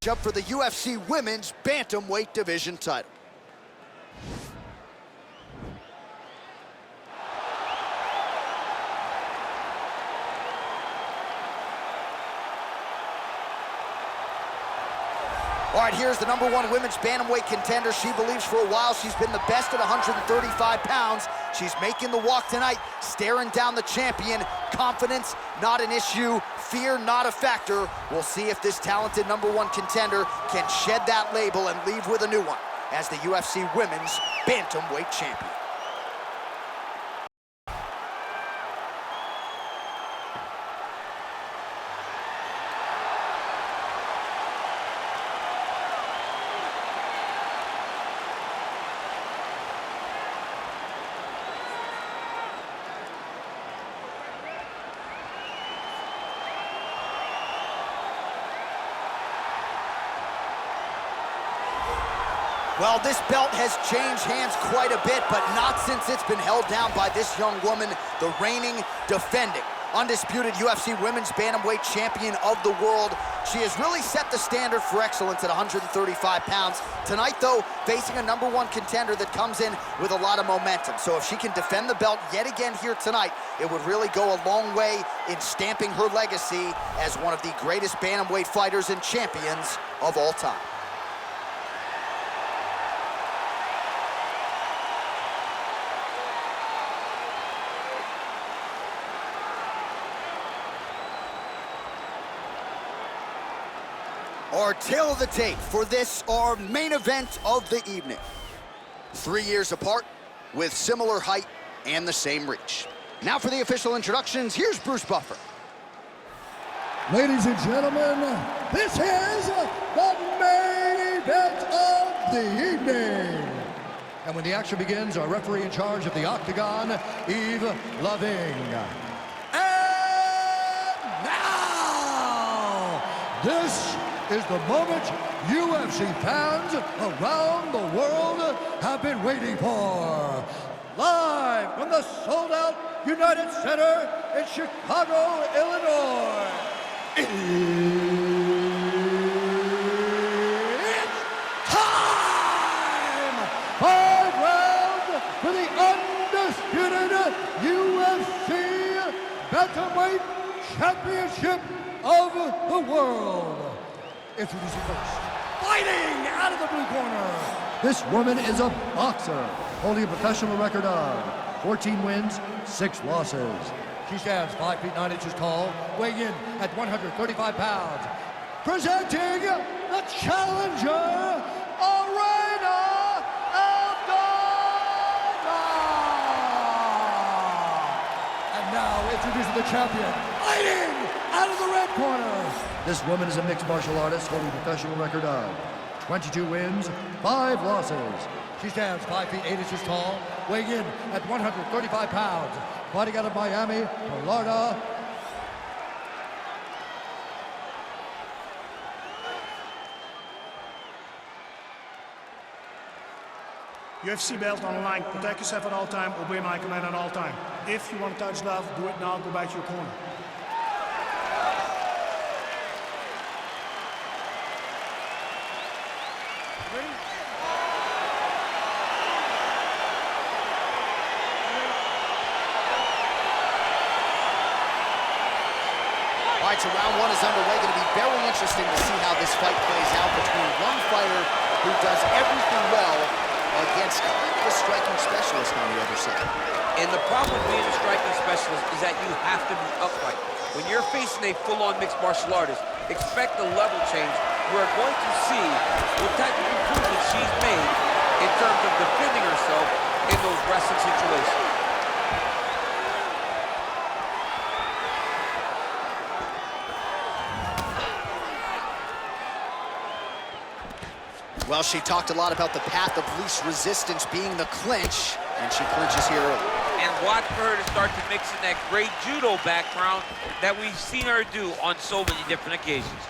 Up for the UFC Women's Bantamweight Division title. All right, here's the #1 women's bantamweight contender. She believes for a while she's been the best at 135 pounds. She's making the walk tonight, staring down the champion. Confidence, not an issue. Fear, not a factor. We'll see if this talented #1 contender can shed that label and leave with a new one as the UFC Women's Bantamweight Champion. Well, this belt has changed hands quite a bit, but not since it's been held down by this young woman, the reigning, defending, undisputed UFC Women's Bantamweight Champion of the world. She has really set the standard for excellence at 135 pounds. Tonight, though, facing a #1 contender that comes in with a lot of momentum. So if she can defend the belt yet again here tonight, it would really go a long way in stamping her legacy as one of the greatest bantamweight fighters and champions of all time. Our tail of the tape for this, our main event of the evening. 3 years apart, with similar height and the same reach. Now for the official introductions, here's Bruce Buffer. Ladies and gentlemen, this is the main event of the evening. And when the action begins, our referee in charge of the Octagon, Yves Loving. And now, this is the moment UFC fans around the world have been waiting for. Live from the sold-out United Center in Chicago, Illinois. It's time! 5 rounds for the undisputed UFC Bantamweight Championship of the world. Introducing first, fighting out of the blue corner. This woman is a boxer, holding a professional record of 14 wins, 6 losses. She stands 5 feet 9 inches tall, weighing in at 135 pounds. Presenting the challenger, Irene Aldana. And now introducing the champion, fighting out of the red corner. This woman is a mixed martial artist holding a professional record of 22 wins, 5 losses. She stands 5 feet 8 inches tall, weighing in at 135 pounds. Fighting out of Miami, Florida. UFC belt on the line. Protect yourself at all time. Obey my command at all time. If you want to touch love, do it now. Go back to your corner. Ready? All right, so round 1 is underway. Going to be very interesting to see how this fight plays out between one fighter who does everything well against a striking specialist on the other side. And the problem with being a striking specialist is that you have to be upright. When you're facing a full-on mixed martial artist, expect a level change. We're going to see what type of improvements she's made in terms of defending herself in those wrestling situations. Well, she talked a lot about the path of least resistance being the clinch, and she clinches here early. And watch for her to start to mix in that great judo background that we've seen her do on so many different occasions.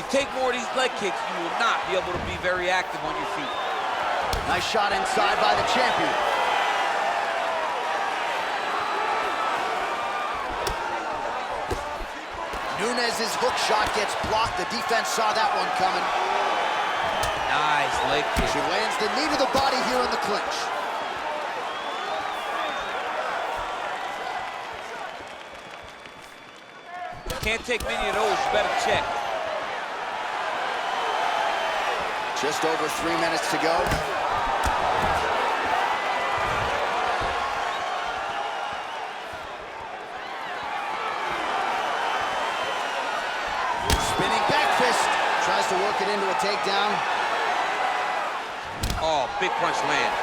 take more of these leg kicks, you will not be able to be very active on your feet. Nice shot inside by the champion. Nunes' hook shot gets blocked. The defense saw that one coming. Nice leg kick. She lands the knee to the body here in the clinch. Can't take many of those, you better check. Just over 3 minutes to go. Spinning back fist. Tries to work it into a takedown. Oh, big punch land.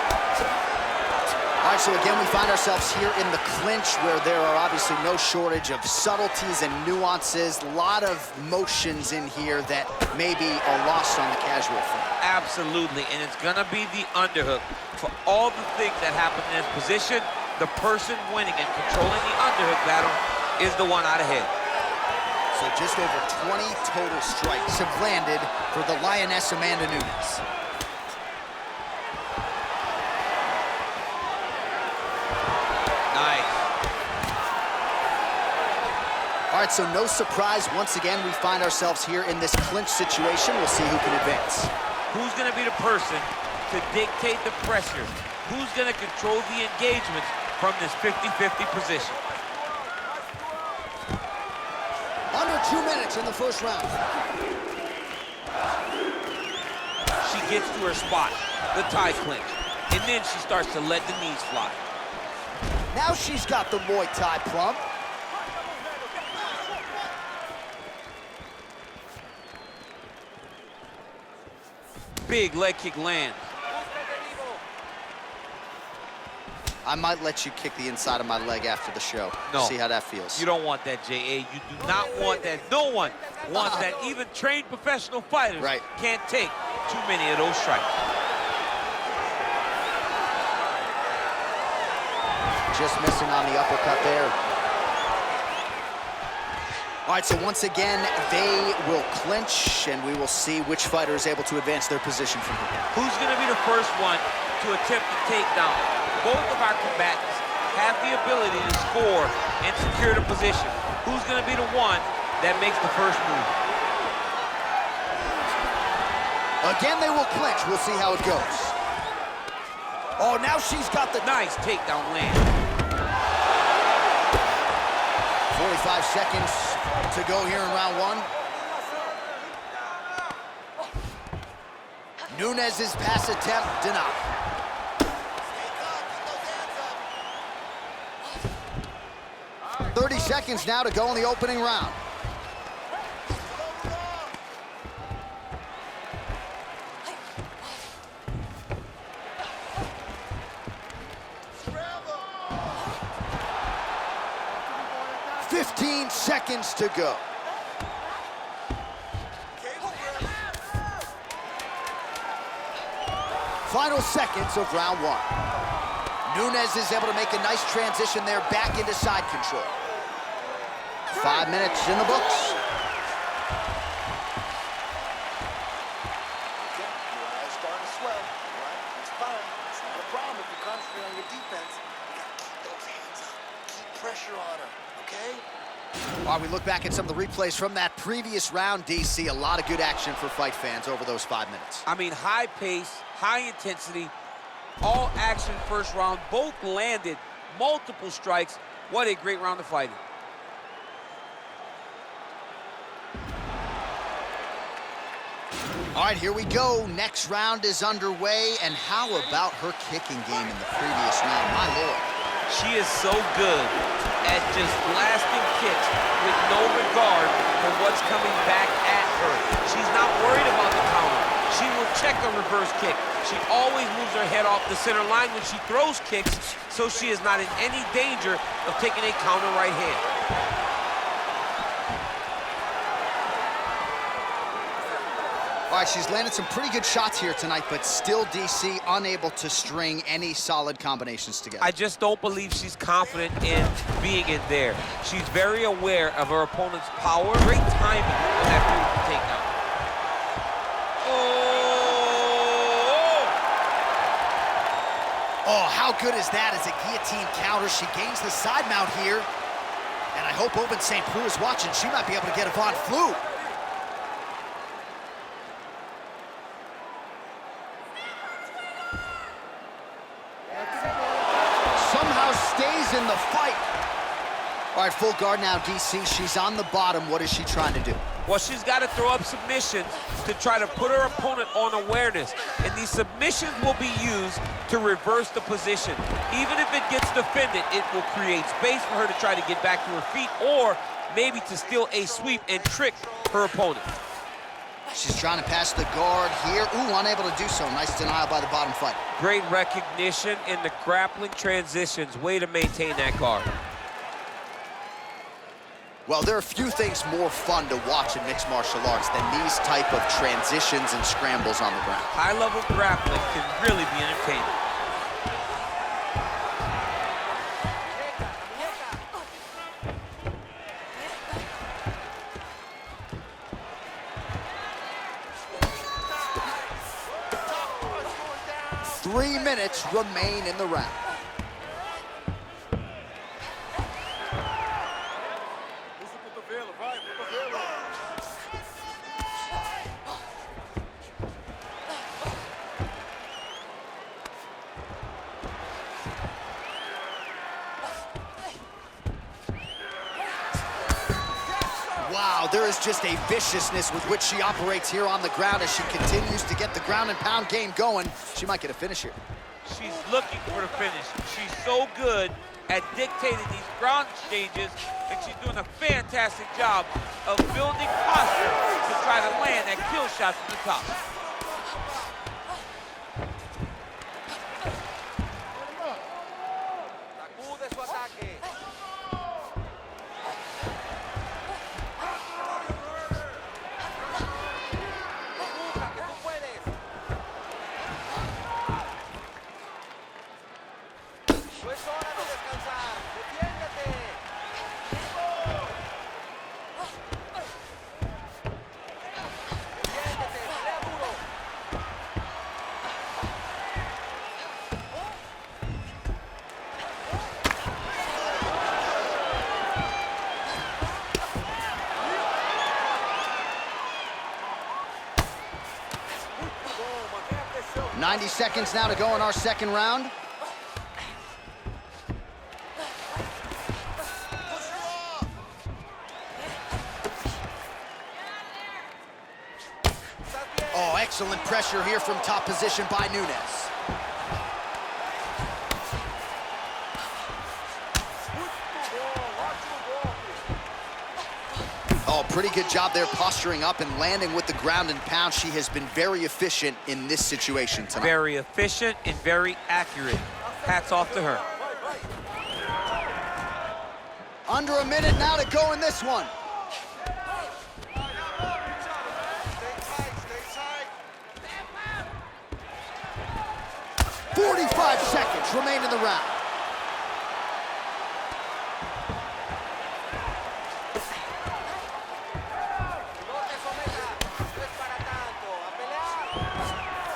All right, so again, we find ourselves here in the clinch where there are obviously no shortage of subtleties and nuances. A lot of motions in here that maybe are lost on the casual fan. Absolutely, and it's gonna be the underhook. For all the things that happen in this position, the person winning and controlling the underhook battle is the one out ahead. So just over 20 total strikes have landed for the Lioness Amanda Nunes. Nice. All right, so no surprise. Once again, we find ourselves here in this clinch situation. We'll see who can advance. Who's gonna be the person to dictate the pressure? Who's gonna control the engagements from this 50-50 position? Under 2 minutes in the first round. She gets to her spot, the tie clinch, and then she starts to let the knees fly. Now she's got the Muay Thai plum. Big leg kick lands. I might let you kick the inside of my leg after the show. No. See how that feels. You don't want that, J.A. You do not want that. No one wants that. Even trained professional fighters can't take too many of those strikes. Just missing on the uppercut there. All right, so once again, they will clinch, and we will see which fighter is able to advance their position from here. Who's going to be the first one to attempt the takedown? Both of our combatants have the ability to score and secure the position. Who's going to be the one that makes the first move? Again, they will clinch. We'll see how it goes. Oh, now she's got the... Nice takedown land. 45 seconds to go here in round one. Nunes' pass attempt denied. Seconds now to go in the opening round. "15 seconds to go. Final seconds of round one. Nunes is able to make a nice transition there back into side control. 5 minutes in the books. Starting to swell, right? It's fine. It's not a problem if you concentrate on your defense. You gotta keep those hands up. Keep pressure on her, okay? While we look back at some of the replays from that previous round, DC, a lot of good action for fight fans over those 5 minutes. I mean, high pace, high intensity, all action first round. Both landed multiple strikes. What a great round of fighting. All right, here we go. Next round is underway. And how about her kicking game in the previous round? My Lord. She is so good at just blasting kicks with no regard for what's coming back at her. She's not worried about the counter. She will check a reverse kick. She always moves her head off the center line when she throws kicks, so she is not in any danger of taking a counter right hand. All right, she's landed some pretty good shots here tonight, but still, DC, unable to string any solid combinations together. I just don't believe she's confident in being in there. She's very aware of her opponent's power. Great timing on that beautiful takedown. good is that as a guillotine counter? She gains the side mount here. And I hope Open St. Preux is watching. She might be able to get a Von Flue. Somehow stays in the fight. All right, full guard now, DC. She's on the bottom. What is she trying to do? Well, she's got to throw up submissions to try to put her opponent on awareness. And these submissions will be used to reverse the position. Even if it gets defended, it will create space for her to try to get back to her feet or maybe to steal a sweep and trick her opponent. She's trying to pass the guard here. Ooh, unable to do so. Nice denial by the bottom fighter. Great recognition in the grappling transitions. Way to maintain that guard. Well, there are few things more fun to watch in mixed martial arts than these type of transitions and scrambles on the ground. High-level grappling can really be entertaining. Three minutes remain in the round. Wow, there is just a viciousness with which she operates here on the ground as she continues to get the ground and pound game going. She might get a finish here. She's looking for the finish. She's so good at dictating these ground exchanges, and she's doing a fantastic job of building posture to try to land that kill shot from the top. .90 seconds now to go in our second round. Oh, excellent pressure here from top position by Nunes. Oh, pretty good job there posturing up and landing with the ground and pound. She has been very efficient in this situation tonight. Very efficient and very accurate. Hats off to her. Under a minute now to go in this one. 45 seconds remain in the round.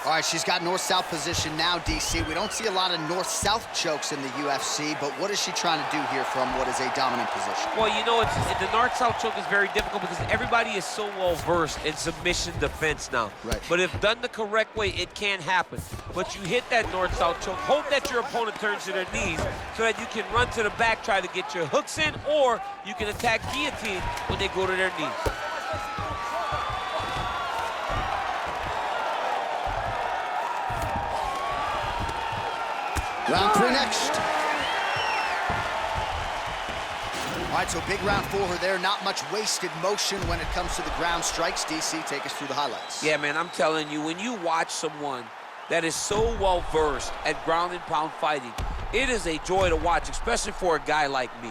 All right, she's got north-south position now, DC. We don't see a lot of north-south chokes in the UFC, but what is she trying to do here from what is a dominant position? Well, you know, the north-south choke is very difficult because everybody is so well-versed in submission defense now. Right. But if done the correct way, it can happen. But you hit that north-south choke, hope that your opponent turns to their knees so that you can run to the back, try to get your hooks in, or you can attack guillotine when they go to their knees. Round three next. All right, so big round for her there. Not much wasted motion when it comes to the ground strikes. DC, take us through the highlights. Yeah, man, I'm telling you, when you watch someone that is so well-versed at ground and pound fighting, it is a joy to watch, especially for a guy like me.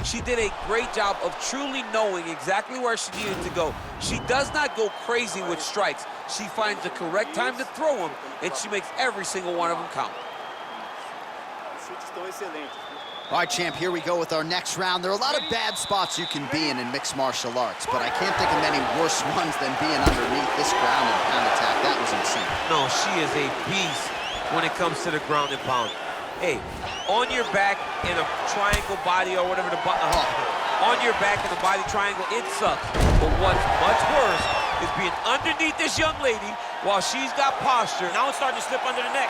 She did a great job of truly knowing exactly where she needed to go. She does not go crazy with strikes. She finds the correct time to throw them, and she makes every single one of them count. All right, champ, here we go with our next round. There are a lot of bad spots you can be in mixed martial arts, but I can't think of many worse ones than being underneath this ground and pound attack. That was insane. No, she is a beast when it comes to the ground and pound. Hey, on your back in a triangle body or whatever on your back in the body triangle, it sucks. But what's much worse is being underneath this young lady while she's got posture. Now it's starting to slip under the neck.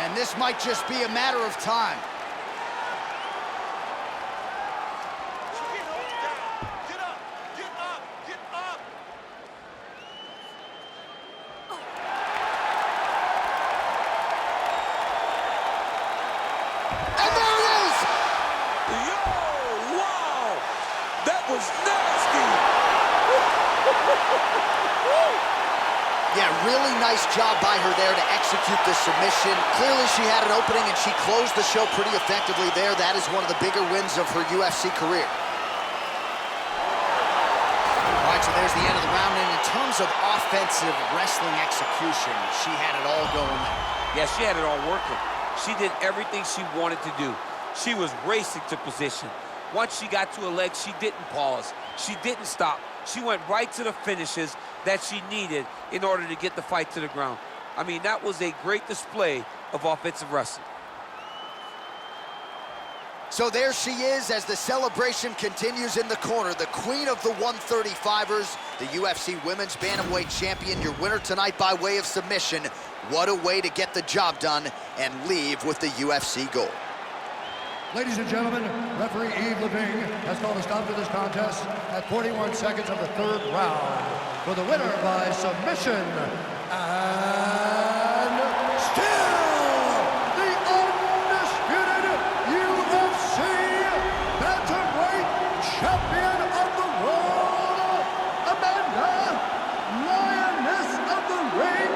And this might just be a matter of time. Get up! Get up! Get up! And there it is! Yo, wow! That was nasty! Yeah, really nice job by her there to execute the submission. Clearly she had an opening and she closed the show pretty effectively there. That is one of the bigger wins of her UFC career. All right, so there's the end of the round. And in terms of offensive wrestling execution, she had it all going there. Yeah, she had it all working. She did everything she wanted to do. She was racing to position. Once she got to her legs, she didn't pause. She didn't stop. She went right to the finishes that she needed in order to get the fight to the ground. I mean, that was a great display of offensive wrestling. So there she is as the celebration continues in the corner. The queen of the 135ers, the UFC Women's Bantamweight Champion, your winner tonight by way of submission. What a way to get the job done and leave with the UFC gold. Ladies and gentlemen, referee Yves Leving has called a stop to this contest at 41 seconds of the third round for the winner by submission, and still the undisputed UFC Bantamweight Champion of the world, Amanda Lioness of the Ring,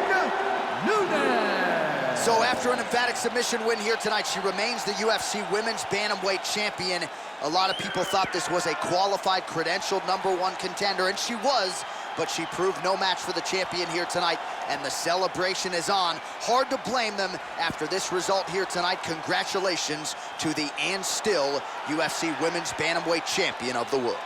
Nunes. So after an emphatic submission win here tonight, she remains the UFC Women's Bantamweight Champion. A lot of people thought this was a qualified, credentialed #1 contender, and she was, but she proved no match for the champion here tonight, and the celebration is on. Hard to blame them after this result here tonight. Congratulations to the and still UFC Women's Bantamweight Champion of the world.